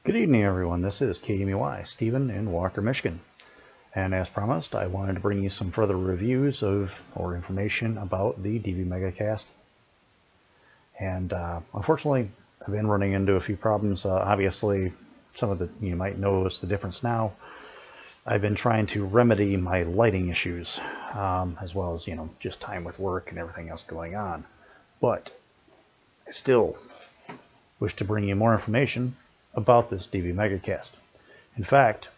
Good evening, everyone. This is KMUI, Stephen in Walker, Michigan. And as promised, I wanted to bring you some further reviews of or information about the DVMega Cast. And unfortunately, I've been running into a few problems. Obviously, some of you might notice the difference now. I've been trying to remedy my lighting issues, as well as, just time with work and everything else going on. But I still wish to bring you more information about this DVMega Cast. In fact,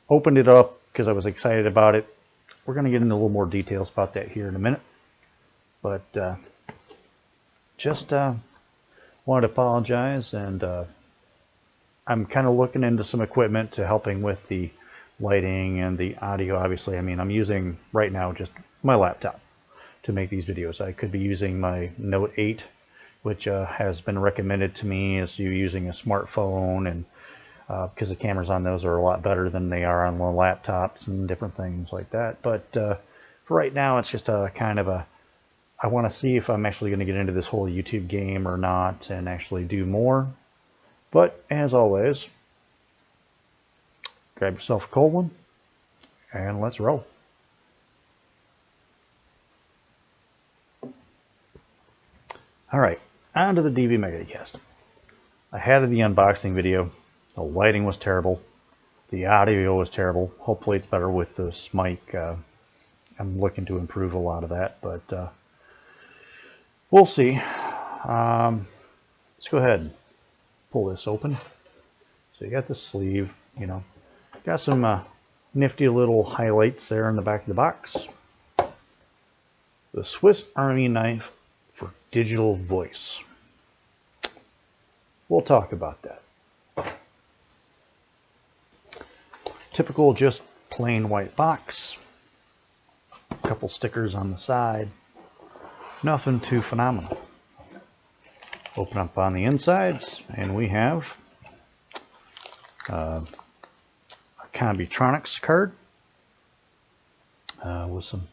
opened it up because I was excited about it. We're going to get into a little more details about that here in a minute. But just wanted to apologize, and I'm kind of looking into some equipment to helping with the lighting and the audio. Obviously, I mean, I'm using right now just my laptop to make these videos. I could be using my Note 8, which has been recommended to me as you using a smartphone, and because the cameras on those are a lot better than they are on the laptops and different things like that. But for right now, it's just a kind of a, I want to see if I'm actually going to get into this whole YouTube game or not and actually do more. But as always, grab yourself a cold one and let's roll. All right, on to the DVMega Cast. I had the unboxing video. The lighting was terrible. The audio was terrible. Hopefully it's better with this mic. I'm looking to improve a lot of that, but we'll see. Let's go ahead and pull this open. So you got the sleeve, got some nifty little highlights there in the back of the box. The Swiss Army knife for digital voice. We'll talk about that. Typical, just plain white box. A couple stickers on the side. Nothing too phenomenal. Open up on the insides, and we have a Combitronics card with some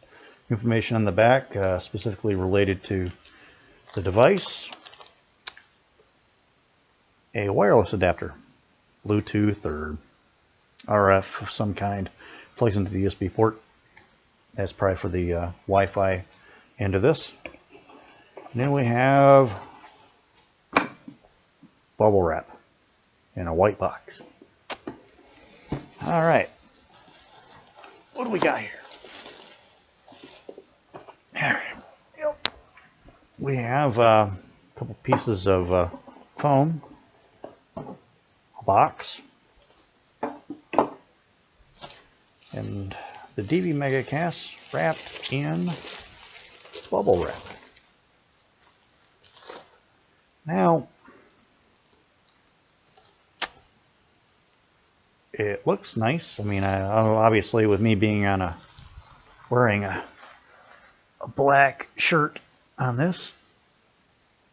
information on the back, specifically related to the device. A wireless adapter, Bluetooth or RF of some kind, plugs into the USB port. That's probably for the Wi-Fi end of this. And then we have bubble wrap in a white box. All right, what do we got here? There we go. We have a couple pieces of foam, a box, and the DVMega Cast wrapped in bubble wrap. Now, it looks nice. I mean, obviously with me being on wearing a black shirt on this,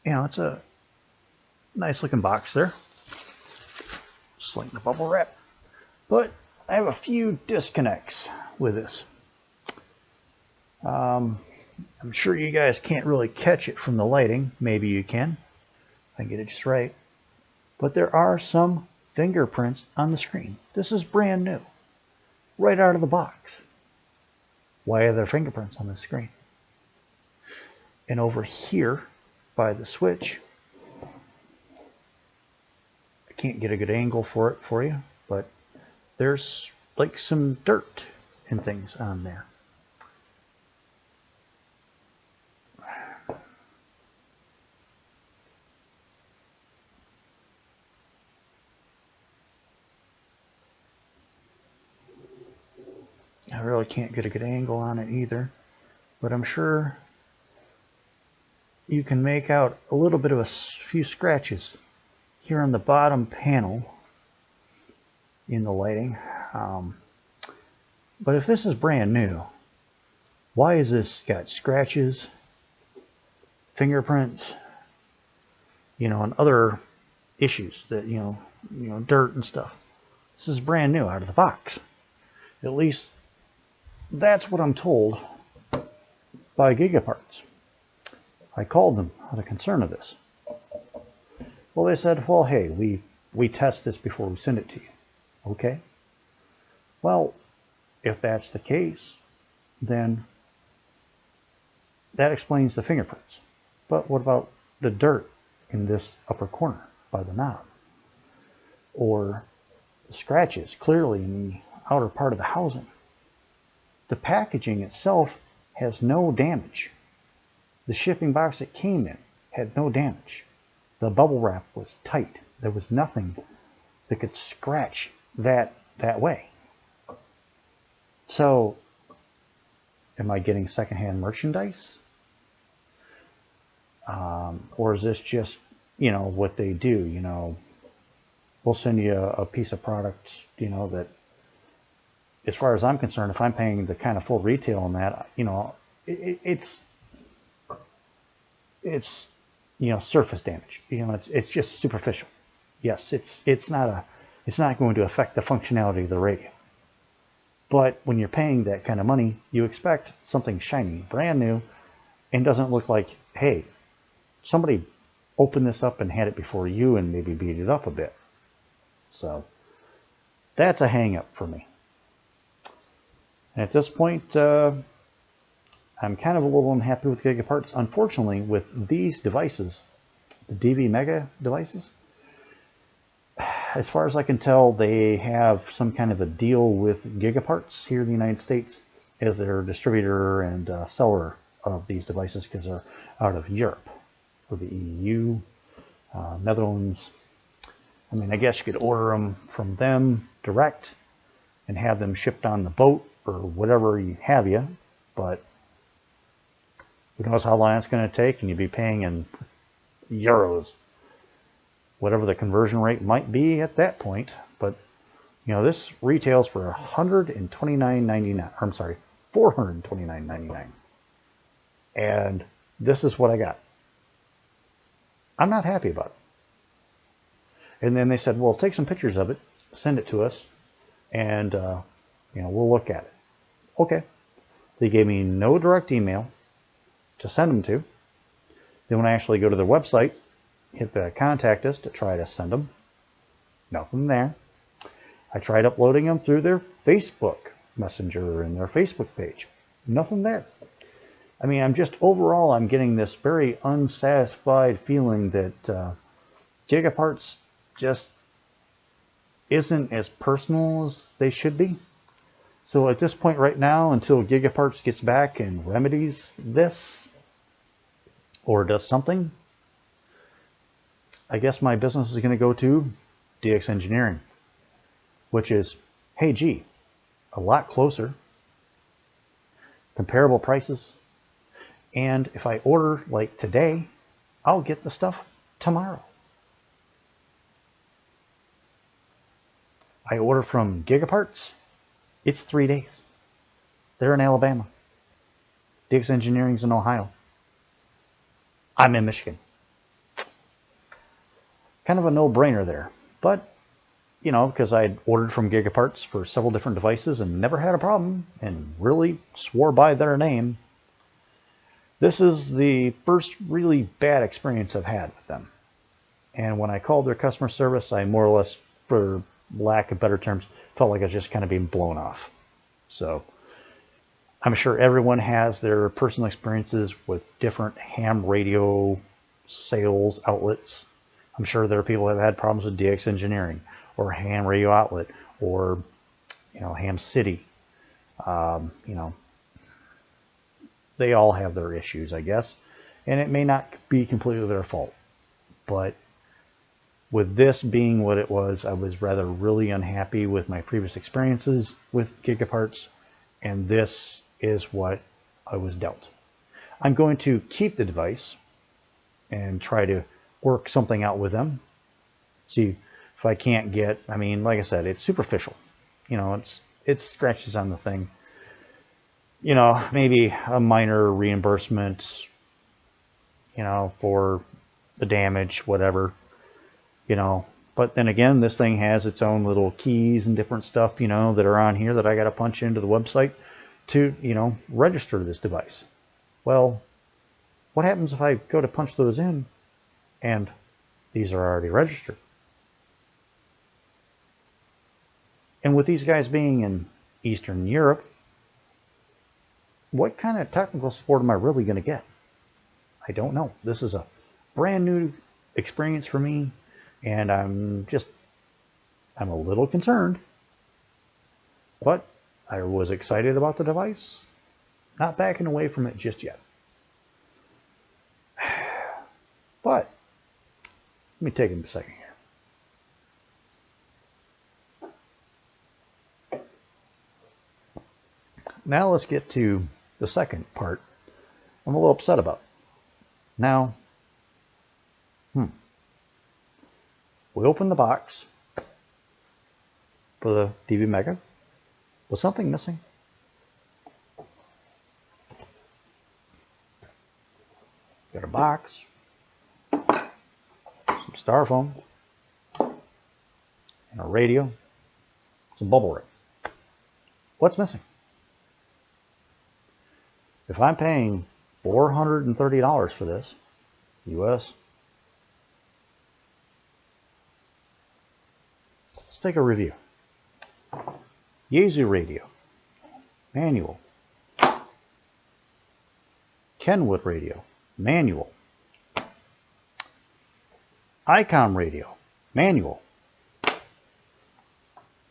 it's a nice looking box there. Sling the bubble wrap. But I have a few disconnects with this. I'm sure you guys can't really catch it from the lighting. Maybe you can. If I get it just right. But there are some fingerprints on the screen. This is brand new. Right out of the box. Why are there fingerprints on the screen? And over here by the switch, I can't get a good angle for it for you, but there's like some dirt and things on there. I really can't get a good angle on it either, but I'm sure you can make out a little bit of a few scratches here on the bottom panel in the lighting. But if this is brand new, why is this got scratches, fingerprints, and other issues that, dirt and stuff? This is brand new out of the box. At least that's what I'm told by Gigaparts. I called them out of concern of this. Well, they said, well, hey, we we test this before we send it to you. Okay? Well, if that's the case, then that explains the fingerprints. But what about the dirt in this upper corner by the knob? Or the scratches clearly in the outer part of the housing? The packaging itself has no damage. The shipping box it came in had no damage. The bubble wrap was tight. There was nothing that could scratch that way. So, am I getting secondhand merchandise? Or is this just, you know, what they do? You know, we'll send you a piece of product, you know, that, as far as I'm concerned, if I'm paying the kind of full retail on that, you know, it's you know, surface damage. You know, it's just superficial. Yes, it's not going to affect the functionality of the radio. But when you're paying that kind of money, you expect something shiny, brand new, and doesn't look like, hey, somebody opened this up and had it before you and maybe beat it up a bit. So that's a hang up for me. And at this point, I'm kind of a little unhappy with Gigaparts. Unfortunately, with these devices, the DVMega devices, as far as I can tell, they have some kind of a deal with Gigaparts here in the United States as their distributor and seller of these devices, because they're out of Europe, or the EU, Netherlands. I mean, I guess you could order them from them direct and have them shipped on the boat or whatever you have you, but who knows how long it's going to take, and you'd be paying in euros, whatever the conversion rate might be at that point. But you know, this retails for $129.99. I'm sorry, $429.99, and this is what I got. I'm not happy about it. And then they said, well, take some pictures of it, send it to us, and you know, we'll look at it. Okay. They gave me no direct email to send them to. Then when I actually go to their website, hit the contact us to try to send them, nothing there. I tried uploading them through their Facebook Messenger and their Facebook page, nothing there. I mean, I'm getting this very unsatisfied feeling that Gigaparts just isn't as personal as they should be. So at this point right now, until Gigaparts gets back and remedies this or does something, I guess my business is going to go to DX Engineering, which is, hey, gee, a lot closer, comparable prices, and if I order like today, I'll get the stuff tomorrow. I order from Gigaparts, it's 3 days. They're in Alabama. DX Engineering's in Ohio. I'm in Michigan. Kind of a no-brainer there. But, you know, because I'd ordered from Gigaparts for several different devices and never had a problem and really swore by their name, this is the first really bad experience I've had with them. And when I called their customer service, I more or less, for lack of better terms, felt like I was just kind of being blown off. So I'm sure everyone has their personal experiences with different ham radio sales outlets. I'm sure there are people that have had problems with DX Engineering or Ham Radio Outlet or, you know, Ham City. You know, they all have their issues, I guess, and it may not be completely their fault. But with this being what it was, I was rather really unhappy with my previous experiences with Gigaparts, and this is what I was dealt. I'm going to keep the device and try to work something out with them. See if I can't get, I mean, like I said, it's superficial. You know, it scratches on the thing. You know, maybe a minor reimbursement, you know, for the damage, whatever. You know, but then again, this thing has its own little keys and different stuff, you know, that are on here that I got to punch into the website to, you know, register this device. Well, what happens if I go to punch those in and these are already registered? And with these guys being in Eastern Europe, what kind of technical support am I really going to get? I don't know. This is a brand new experience for me, and I'm a little concerned, but I was excited about the device, not backing away from it just yet. But let me take a second here. Now let's get to the second part I'm a little upset about. Now, we opened the box for the DVMega. Was something missing? Got a box, some styrofoam, and a radio, some bubble wrap. What's missing? If I'm paying $430 for this, US, let's take a review. Yaesu radio, manual. Kenwood radio, manual. ICOM radio, manual.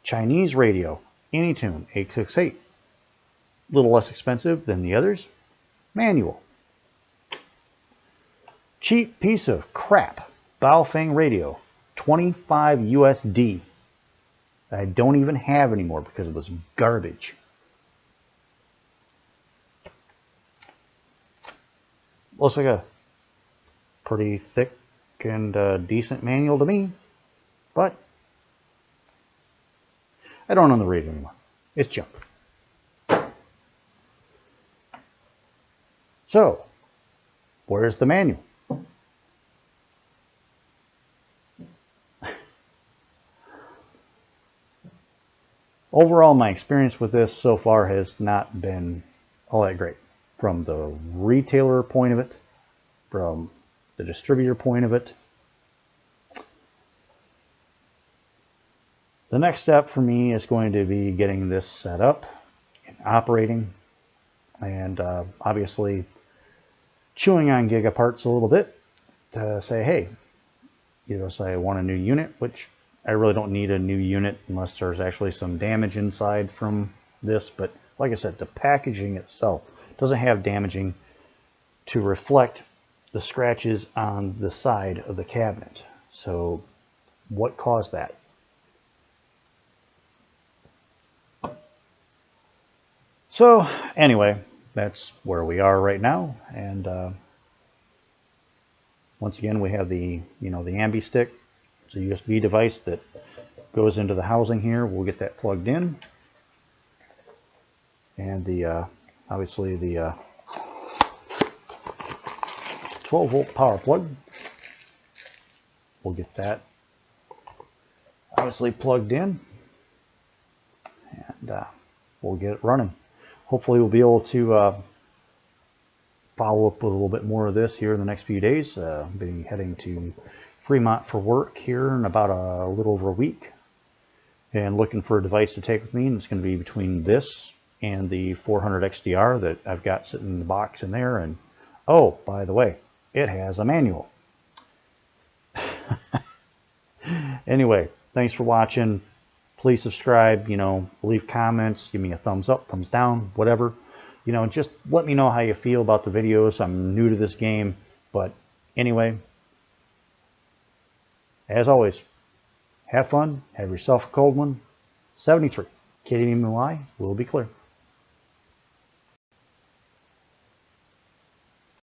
Chinese radio, Anytune 868. A little less expensive than the others, manual. Cheap piece of crap, Baofeng radio, 25 USD. I don't even have anymore because it was garbage. Looks like a pretty thick and decent manual to me, but I don't own the radio anymore. It's junk. So, where's the manual? Overall, my experience with this so far has not been all that great. From the retailer point of it, from the distributor point of it. The next step for me is going to be getting this set up and operating, and obviously chewing on Gigaparts a little bit to say, hey, say I want a new unit, which I really don't need a new unit unless there's actually some damage inside from this. But like I said, the packaging itself doesn't have damaging to reflect the scratches on the side of the cabinet. So what caused that? So anyway, that's where we are right now. And once again, we have the the Ambi stick. It's a USB device that goes into the housing here. We'll get that plugged in, and the obviously the 12-volt power plug. We'll get that obviously plugged in, and we'll get it running. Hopefully we'll be able to follow up with a little bit more of this here in the next few days. I'll be heading to Fremont for work here in about a little over a week, and looking for a device to take with me, and it's going to be between this and the 400 XDR that I've got sitting in the box in there. And oh, by the way, it has a manual. Anyway, thanks for watching. Please subscribe, leave comments, give me a thumbs up, thumbs down, whatever. Just let me know how you feel about the videos. I'm new to this game, but anyway, as always, have fun, have yourself a cold one. 73, KDMY will be clear.